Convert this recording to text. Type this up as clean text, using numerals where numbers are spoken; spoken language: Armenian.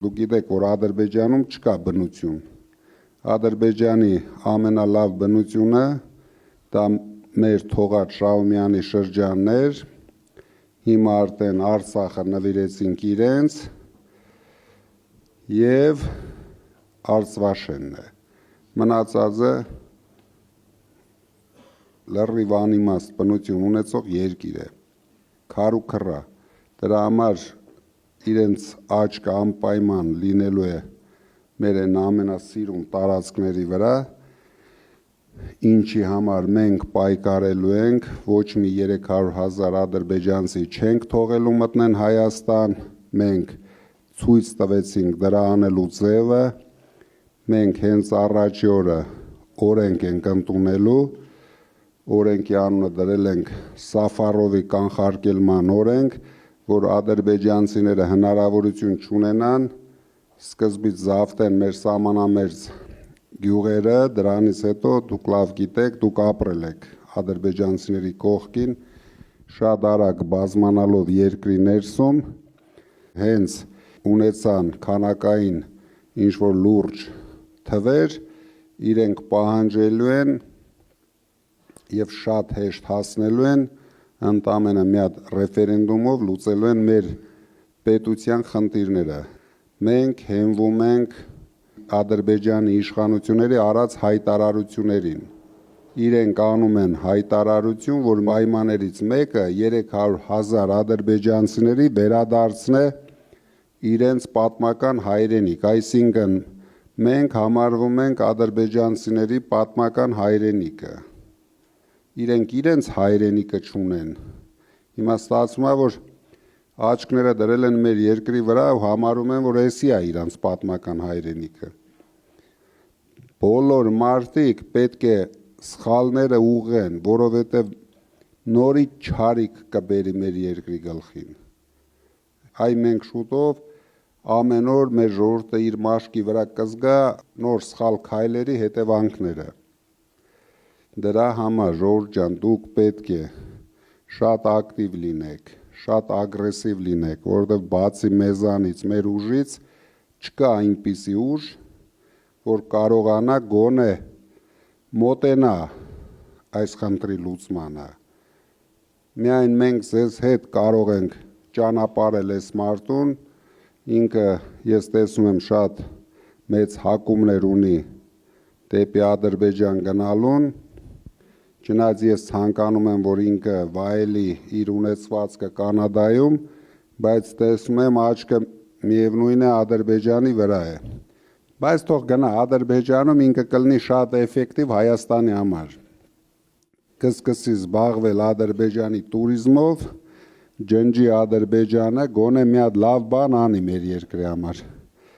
Դուք գիտեք, որ Ադրբեջանում չկա բնություն։ Ադրբեջանի ամենալավ բնությունը դա մեր թողած Շահումյանի շրջանն էր, հիմա արդեն Արցախը նվիրեցինք իրենց եւ Արցվաշենն է։ Մնացածը լրիվ անիմաստ բնություն ունեցող երկիր է, քար ու քռա։ Դրա համար իրենց աչքը անպայման լինելու է մեր այն ամենասիրուն տարածքների վրա, ինչի համար մենք պայքարելու ենք, ոչ մի 300,000 ադրբեջանցի չենք թողելու մտնեն Հայաստան, մենք ցույց տվեցինք դրա անելու ձևը, մենք հենց առաջի օրը օրենք ենք ընդունելու, օրենքի անունը դրել ենք Սաֆարովի կանխարգելման օրենք, որ ադրբեջանցիները հնարավորություն չունենան սկզբից զավթեն մեր սահմանամերձ գյուղերը, դրանից հետո դուք լավ գիտեք, դուք ապրել եք ադրբեջանցիների կողքին, շատ արագ բազմանալով երկրի ներսում, հենց ունեցան քանակային ինչ-որ լուրջ թվեր, իրենք պահանջելու են եւ շատ հեշտ հասնելու են ընդամենը մի հատ ռեֆերենդումով լուծելու են մեր պետության խնդիրները։ Մենք հենվում ենք Ադրբեջանի իշխանությունների արած հայտարարություններին։ Իրենք անում են հայտարարություն, որ պայմաններից մեկը 300,000 ադրբեջանցիների վերադարձն է իրենց պատմական հայրենիք, այսինքն մենք համարվում ենք ադրբեջանցիների պատմական հայրենիքը։ Իրենք իրենց հայրենիքը չունեն։ Հիմա ստացվում է, որ աչքները դրել են մեր երկրի վրա ու համարում են, որ էսի է իրանց պատմական հայրենիքը։ Բոլոր մարդիկ պետք է սխալները ուղղեն, որովհետև նորից չարիք կբերի մեր երկրի գլխին։ Այ մենք շուտով ամեն օր մեր ժողովուրդը իր մաշկի վրա կզգա նոր սխալ քայլերի հետևանքները։ Դրա համար ժողովուրդ ջան, դուք պետք է շատ ակտիվ լինեք, շատ ագրեսիվ լինեք, որովհետև բացի մեզանից, մեր ուժից չկա այնպիսի ուժ, որ կարողանա գոնե մոտենա այս խնդրի լուծմանը։ Միայն մենք ձեզ հետ կարող ենք ճանապարհել այս մարդուն, ինքը ես տեսնում եմ շատ մեծ հակումներ ունի դեպի Ադրբեջան գնալուն, չնայած ես ցանկանում եմ, որ ինքը վայելի իր ունեցվածքը Կանադայում, բայց տեսնում եմ աչքը միևնույն է Ադրբեջանի վրա է։ Բայց թող գնա Ադրբեջանում, ինքը կլինի շատ էֆեկտիվ Հայաստանի համար։ Կսկսի զբաղվել Ադրբեջանի տուրիզմով, ջնջի Ադրբեջանը, գոնե մի հատ լավ բան անի մեր երկրի համար։